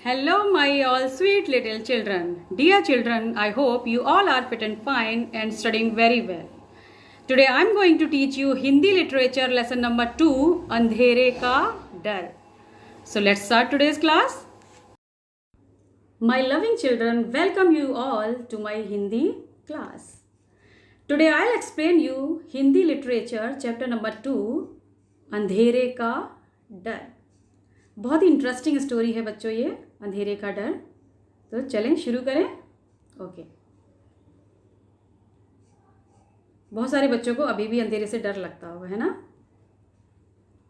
Hello, my all sweet little children. Dear children, I hope you all are fit and fine and studying very well. Today I am going to teach you Hindi literature lesson number 2, अंधेरे का डर. So let's start today's class. My loving children, welcome you all to my Hindi class. Today I'll explain you Hindi literature chapter number 2, अंधेरे का डर. बहुत ही interesting story है बच्चों ये अंधेरे का डर. तो चलें शुरू करें. ओके. बहुत सारे बच्चों को अभी भी अंधेरे से डर लगता होगा, है ना.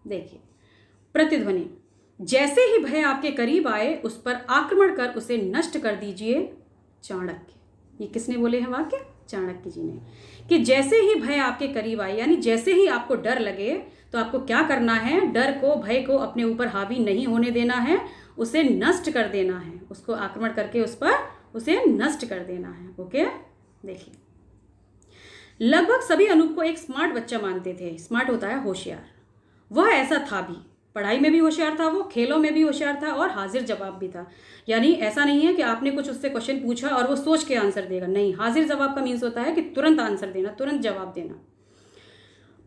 देखिए, प्रतिध्वनि. जैसे ही भय आपके करीब आए उस पर आक्रमण कर उसे नष्ट कर दीजिए. चाणक्य. ये किसने बोले हैं वाक्य? चाणक्य जी ने. कि जैसे ही भय आपके करीब आए, यानी जैसे ही आपको डर लगे तो आपको क्या करना है? डर को, भय को अपने ऊपर हावी नहीं होने देना है, उसे नष्ट कर देना है. उसको आक्रमण करके उस पर उसे नष्ट कर देना है. ओके. देखिए, लगभग सभी अनूप को एक स्मार्ट बच्चा मानते थे. स्मार्ट होता है होशियार. वह ऐसा था भी. पढ़ाई में भी होशियार था, वो खेलों में भी होशियार था और हाजिर जवाब भी था. यानी ऐसा नहीं है कि आपने कुछ उससे क्वेश्चन पूछा और वो सोच के आंसर देगा. नहीं, हाजिर जवाब का मीन्स होता है कि तुरंत आंसर देना, तुरंत जवाब देना.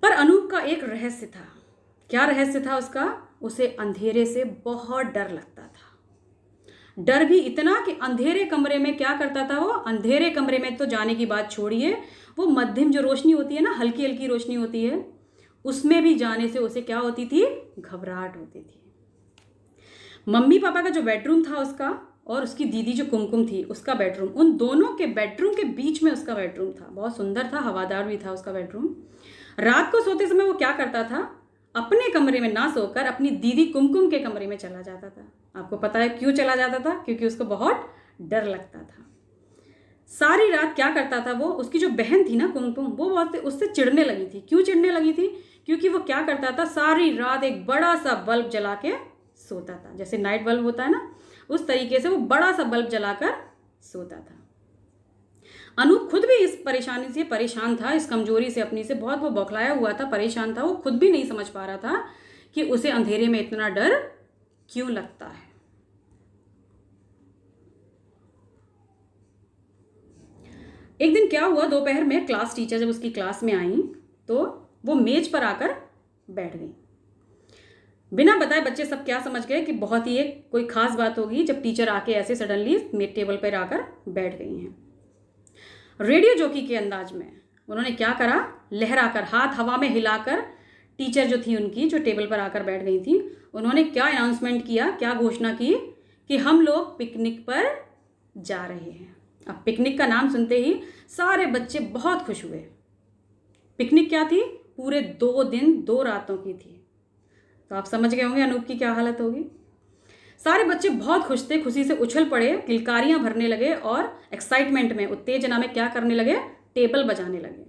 पर अनूप का एक रहस्य था. क्या रहस्य था उसका? उसे अंधेरे से बहुत डर लगता था. डर भी इतना कि अंधेरे कमरे में क्या करता था वो? अंधेरे कमरे में तो जाने की बात छोड़िए, वो मध्यम जो रोशनी होती है ना, हल्की हल्की रोशनी होती है, उसमें भी जाने से उसे क्या होती थी? घबराहट होती थी. मम्मी पापा का जो बेडरूम था उसका, और उसकी दीदी जो कुमकुम थी उसका बेडरूम, उन दोनों के बेडरूम के बीच में उसका बेडरूम था. बहुत सुंदर था, हवादार भी था उसका बेडरूम. रात को सोते समय वो क्या करता था? अपने कमरे में ना सोकर अपनी दीदी कुमकुम के कमरे में चला जाता था. आपको पता है क्यों चला जाता था? क्योंकि उसको बहुत डर लगता था. सारी रात क्या करता था वो? उसकी जो बहन थी ना कुमकुम, वो बहुत उससे चिढ़ने लगी थी. क्यों चिढ़ने लगी थी? क्योंकि वो क्या करता था? सारी रात एक बड़ा सा बल्ब जला के सोता था. जैसे नाइट बल्ब होता है ना, उस तरीके से वो बड़ा सा बल्ब जलाकर सोता था. अनूप खुद भी इस परेशानी से परेशान था, इस कमजोरी से अपनी से बहुत वो बौखलाया हुआ था, परेशान था. वो खुद भी नहीं समझ पा रहा था कि उसे अंधेरे में इतना डर क्यों लगता है. एक दिन क्या हुआ, दोपहर में क्लास टीचर जब उसकी क्लास में आई तो वो मेज पर आकर बैठ गई. बिना बताए बच्चे सब क्या समझ गए कि बहुत ही एक कोई खास बात होगी जब टीचर आके ऐसे सडनली मेज टेबल पर आकर बैठ गई हैं. रेडियो जॉकी के अंदाज में उन्होंने क्या करा? लहराकर, हाथ हवा में हिलाकर, टीचर जो थी उनकी, जो टेबल पर आकर बैठ गई थी, उन्होंने क्या अनाउंसमेंट किया, क्या घोषणा की कि हम लोग पिकनिक पर जा रहे हैं. अब पिकनिक का नाम सुनते ही सारे बच्चे बहुत खुश हुए. पिकनिक क्या थी? पूरे 2 दिन 2 रातों की थी. तो आप समझ गए होंगे अनूप की क्या हालत होगी. सारे बच्चे बहुत खुश थे, खुशी से उछल पड़े, किलकारियां भरने लगे और एक्साइटमेंट में, उत्तेजना में क्या करने लगे? टेबल बजाने लगे.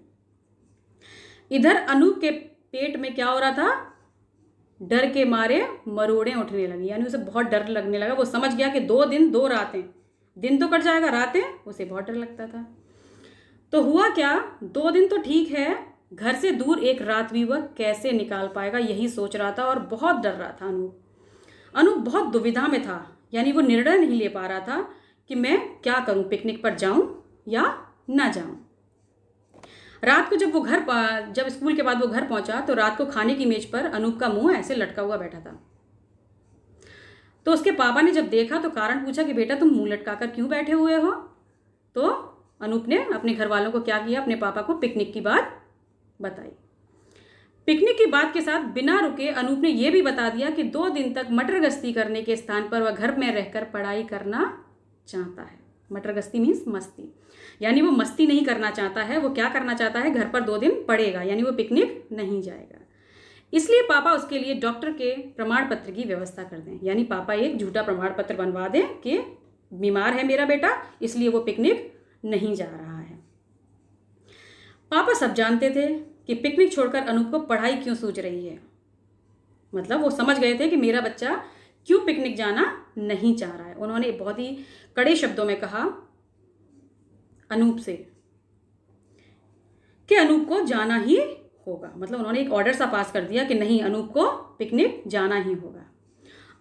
इधर अनूप के पेट में क्या हो रहा था? डर के मारे मरोड़ें उठने लगी. यानी उसे बहुत डर लगने लगा. वो समझ गया कि 2 दिन 2 रातें, दिन तो कट जाएगा, रातें, उसे बहुत डर लगता था. तो हुआ क्या? 2 दिन तो ठीक है, घर से दूर एक रात भी वह कैसे निकाल पाएगा, यही सोच रहा था और बहुत डर रहा था अनूप. अनूप बहुत दुविधा में था. यानी वो निर्णय नहीं ले पा रहा था कि मैं क्या करूं, पिकनिक पर जाऊं या ना जाऊं. रात को जब स्कूल के बाद वो घर पहुंचा तो रात को खाने की मेज पर अनूप का मुंह ऐसे लटका हुआ बैठा था. तो उसके पापा ने जब देखा तो कारण पूछा कि बेटा तुम मुंह लटकाकर क्यों बैठे हुए हो. तो अनूप ने अपने घर वालों को क्या किया? अपने पापा को पिकनिक की बात बताई. पिकनिक की बात के साथ बिना रुके अनूप ने यह भी बता दिया कि 2 दिन तक मटर गश्ती करने के स्थान पर वह घर में रहकर पढ़ाई करना चाहता है. मटर गश्ती मीन्स मस्ती. यानी वो मस्ती नहीं करना चाहता है, वो क्या करना चाहता है? घर पर 2 दिन पढ़ेगा, यानी वो पिकनिक नहीं जाएगा. इसलिए पापा उसके लिए डॉक्टर के प्रमाण पत्र की व्यवस्था कर दें. यानी पापा एक झूठा प्रमाण पत्र बनवा दें कि बीमार है मेरा बेटा, इसलिए वो पिकनिक नहीं जा रहा है. पापा सब जानते थे कि पिकनिक छोड़कर अनूप को पढ़ाई क्यों सूझ रही है. मतलब वो समझ गए थे कि मेरा बच्चा क्यों पिकनिक जाना नहीं चाह रहा है. उन्होंने बहुत ही कड़े शब्दों में कहा अनूप से कि अनूप को जाना ही होगा. मतलब उन्होंने एक ऑर्डर सा पास कर दिया कि नहीं, अनूप को पिकनिक जाना ही होगा.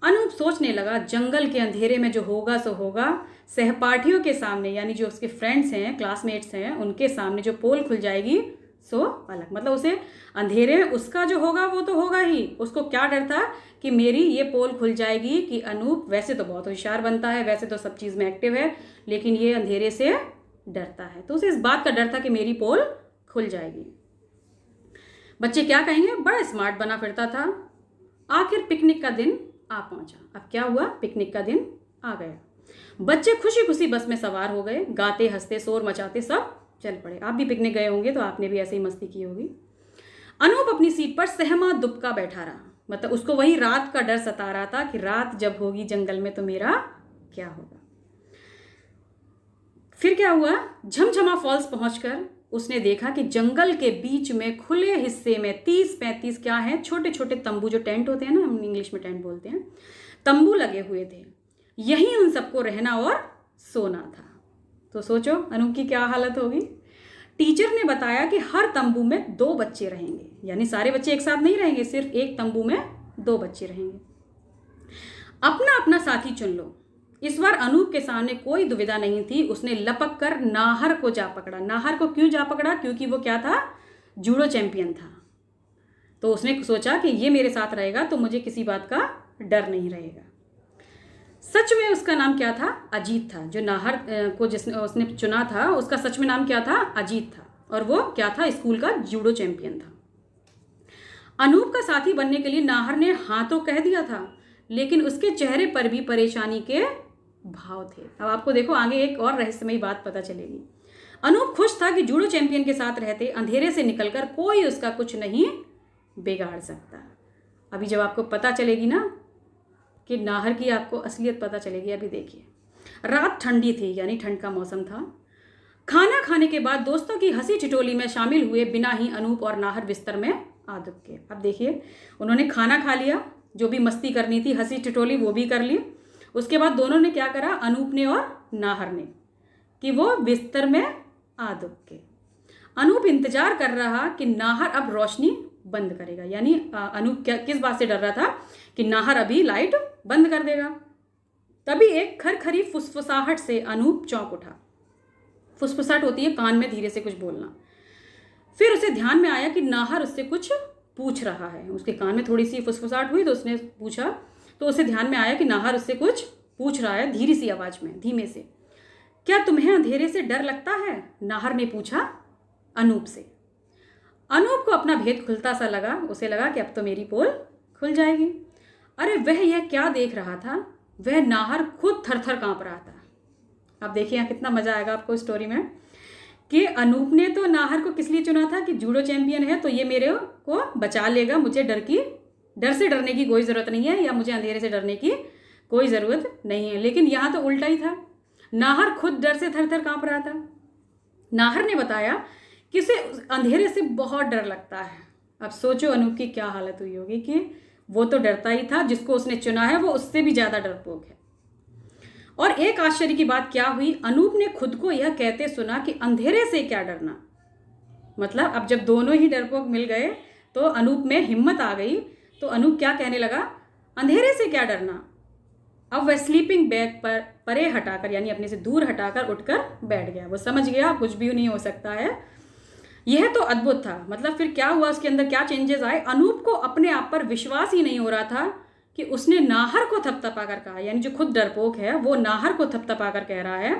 अनूप सोचने लगा, जंगल के अंधेरे में जो होगा सो होगा, सहपाठियों के सामने यानी जो उसके फ्रेंड्स हैं, क्लासमेट्स हैं, उनके सामने जो पोल खुल जाएगी सो अलग। मतलब उसे अंधेरे में उसका जो होगा वो तो होगा ही, उसको क्या डर था कि मेरी ये पोल खुल जाएगी कि अनूप वैसे तो बहुत होशियार बनता है, वैसे तो सब चीज़ में एक्टिव है, लेकिन ये अंधेरे से डरता है। तो उसे इस बात का डर था कि मेरी पोल खुल जाएगी। बच्चे क्या कहेंगे, बड़ा स्मार्ट बना फिरता था। आखिर पिकनिक का दिन आ पहुंचा। अब क्या हुआ, पिकनिक का दिन आ गया। बच्चे खुशी खुशी बस में सवार हो गए, गाते हंसते शोर मचाते सब चल पड़े। आप भी पिकनिक गए होंगे तो आपने भी ऐसे ही मस्ती की होगी। अनूप अपनी सीट पर सहमा दुबका बैठा रहा। मतलब उसको वही रात का डर सता रहा था कि रात जब होगी जंगल में तो मेरा क्या होगा। फिर क्या हुआ, झमझमा फॉल्स पहुंचकर उसने देखा कि जंगल के बीच में खुले हिस्से में 30-35 क्या है, छोटे छोटे तंबू, जो टेंट होते हैं ना, हम इंग्लिश में टेंट बोलते हैं, तंबू लगे हुए थे। यहीं उन सबको रहना और सोना था। तो सोचो अनूप की क्या हालत होगी। टीचर ने बताया कि हर तंबू में 2 बच्चे रहेंगे, यानी सारे बच्चे एक साथ नहीं रहेंगे, सिर्फ एक तंबू में 2 बच्चे रहेंगे। अपना अपना साथी चुन लो। इस बार अनूप के सामने कोई दुविधा नहीं थी। उसने लपक कर नाहर को जा पकड़ा। नाहर को क्यों जा पकड़ा, क्योंकि वो क्या था, जूडो चैंपियन था। तो उसने सोचा कि ये मेरे साथ रहेगा तो मुझे किसी बात का डर नहीं रहेगा। सच में उसका नाम क्या था, अजीत था। जो नाहर को जिसने उसने चुना था उसका सच में नाम क्या था, अजीत था। और वो क्या था, स्कूल का जूडो चैंपियन था। अनूप का साथी बनने के लिए नाहर ने हाँ तो कह दिया था, लेकिन उसके चेहरे पर भी परेशानी के भाव थे। अब आपको देखो आगे एक और रहस्यमयी बात पता चलेगी। अनूप खुश था कि जूडो चैंपियन के साथ रहते अंधेरे से निकलकर कोई उसका कुछ नहीं बिगाड़ सकता। अभी जब आपको पता चलेगी ना कि नाहर की आपको असलियत पता चलेगी। अभी देखिए, रात ठंडी थी, यानी ठंड का मौसम था। खाना खाने के बाद दोस्तों की हंसी ठिठोली में शामिल हुए बिना ही अनूप और नाहर बिस्तर में आ दुबके। अब देखिए, उन्होंने खाना खा लिया, जो भी मस्ती करनी थी, हंसी ठिठोली वो भी कर ली। उसके बाद दोनों ने क्या करा, अनूप ने और नाहर ने, कि वो बिस्तर में आ दुबके। अनूप इंतजार कर रहा कि नाहर अब रोशनी बंद करेगा। यानी अनूप क्या किस बात से डर रहा था कि नाहर अभी लाइट बंद कर देगा। तभी एक खरखरी फुसफुसाहट से अनूप चौंक उठा। फुसफुसाहट होती है कान में धीरे से कुछ बोलना। फिर उसे ध्यान में आया कि नाहर उससे कुछ पूछ रहा है। उसके कान में थोड़ी सी फुसफुसाहट हुई तो उसने पूछा, तो उसे ध्यान में आया कि नाहर उससे कुछ पूछ रहा है धीरे सी आवाज में, धीमे से। क्या तुम्हें अंधेरे से डर लगता है, नाहर ने पूछा अनूप से। अनूप को अपना भेद खुलता सा लगा। उसे लगा कि अब तो मेरी पोल खुल जाएगी। अरे वह यह क्या देख रहा था, वह नाहर खुद थर थर कांप रहा था। अब देखिए यहाँ कितना मजा आएगा आपको स्टोरी में, कि अनूप ने तो नाहर को किस लिए चुना था कि जूडो चैंपियन है तो ये मेरे को बचा लेगा, मुझे डर से डरने की कोई ज़रूरत नहीं है, या मुझे अंधेरे से डरने की कोई ज़रूरत नहीं है। लेकिन यहाँ तो उल्टा ही था, नाहर खुद डर से थर थर कांप रहा था। नाहर ने बताया कि उसे अंधेरे से बहुत डर लगता है। अब सोचो अनूप की क्या हालत हुई होगी कि वो तो डरता ही था, जिसको उसने चुना है वो उससे भी ज़्यादा डरपोक है। और एक आश्चर्य की बात क्या हुई, अनूप ने खुद को यह कहते सुना कि अंधेरे से क्या डरना। मतलब अब जब दोनों ही डरपोक मिल गए तो अनूप में हिम्मत आ गई। तो अनूप क्या कहने लगा, अंधेरे से क्या डरना। अब वह स्लीपिंग बैग पर परे हटाकर, यानी अपने से दूर हटाकर उठकर बैठ गया। वो समझ गया कुछ भी नहीं हो सकता है। यह तो अद्भुत था। मतलब फिर क्या हुआ, उसके अंदर क्या चेंजेस आए। अनूप को अपने आप पर विश्वास ही नहीं हो रहा था कि उसने नाहर को थपथपा कर कहा, यानी जो खुद डरपोक है वो नाहर को थपथपा कर कह रहा है,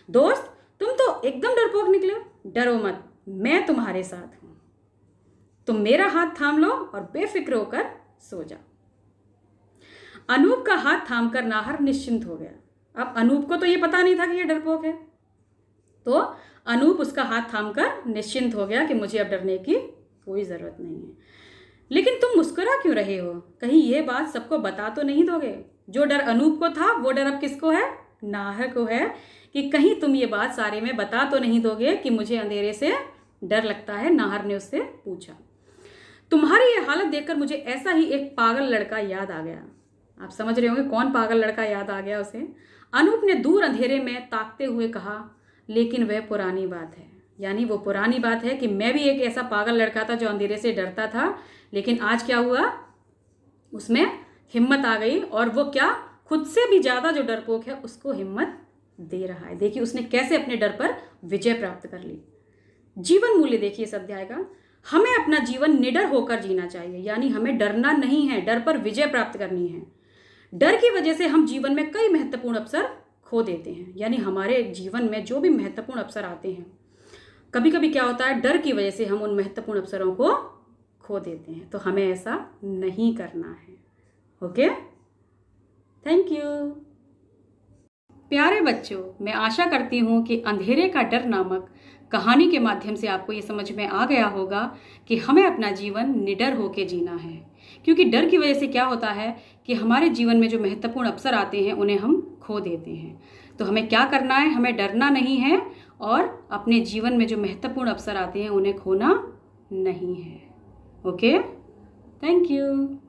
दोस्त तुम तो एकदम डरपोक निकले, डरो मत, मैं तुम्हारे साथ हूं, तुम मेरा हाथ थाम लो और बेफिक्र होकर सो जाओ। अनूप का हाथ थामकर नाहर निश्चिंत हो गया। अब अनूप को तो ये पता नहीं था कि ये डरपोक है, तो अनूप उसका हाथ थामकर निश्चिंत हो गया कि मुझे अब डरने की कोई ज़रूरत नहीं है। लेकिन तुम मुस्कुरा क्यों रहे हो, कहीं ये बात सबको बता तो नहीं दोगे। जो डर अनूप को था वो डर अब किसको है, नाहर को है, कि कहीं तुम ये बात सारे में बता तो नहीं दोगे कि मुझे अंधेरे से डर लगता है। नाहर ने उससे पूछा। तुम्हारी ये हालत देखकर मुझे ऐसा ही एक पागल लड़का याद आ गया। आप समझ रहे होंगे कौन पागल लड़का याद आ गया उसे। अनूप ने दूर अंधेरे में ताकते हुए कहा, लेकिन वह पुरानी बात है। यानी वो पुरानी बात है कि मैं भी एक ऐसा पागल लड़का था जो अंधेरे से डरता था, लेकिन आज क्या हुआ, उसमें हिम्मत आ गई और वो क्या, खुद से भी ज़्यादा जो डरपोक है उसको हिम्मत दे रहा है। देखिए उसने कैसे अपने डर पर विजय प्राप्त कर ली। जीवन मूल्य देखिए इस अध्याय का, हमें अपना जीवन निडर होकर जीना चाहिए, यानी हमें डरना नहीं है, डर पर विजय प्राप्त करनी है। डर की वजह से हम जीवन में कई महत्वपूर्ण अवसर खो देते हैं, यानी हमारे जीवन में जो भी महत्वपूर्ण अवसर आते हैं, कभी कभी क्या होता है, डर की वजह से हम उन महत्वपूर्ण अवसरों को खो देते हैं। तो हमें ऐसा नहीं करना है। Okay, thank you. प्यारे बच्चों, मैं आशा करती हूँ कि अंधेरे का डर नामक कहानी के माध्यम से आपको ये समझ में आ गया होगा कि हमें अपना जीवन निडर होकर जीना है। क्योंकि डर की वजह से क्या होता है कि हमारे जीवन में जो महत्वपूर्ण अवसर आते हैं उन्हें हम खो देते हैं। तो हमें क्या करना है, हमें डरना नहीं है और अपने जीवन में जो महत्वपूर्ण अवसर आते हैं उन्हें खोना नहीं है। Okay, thank you.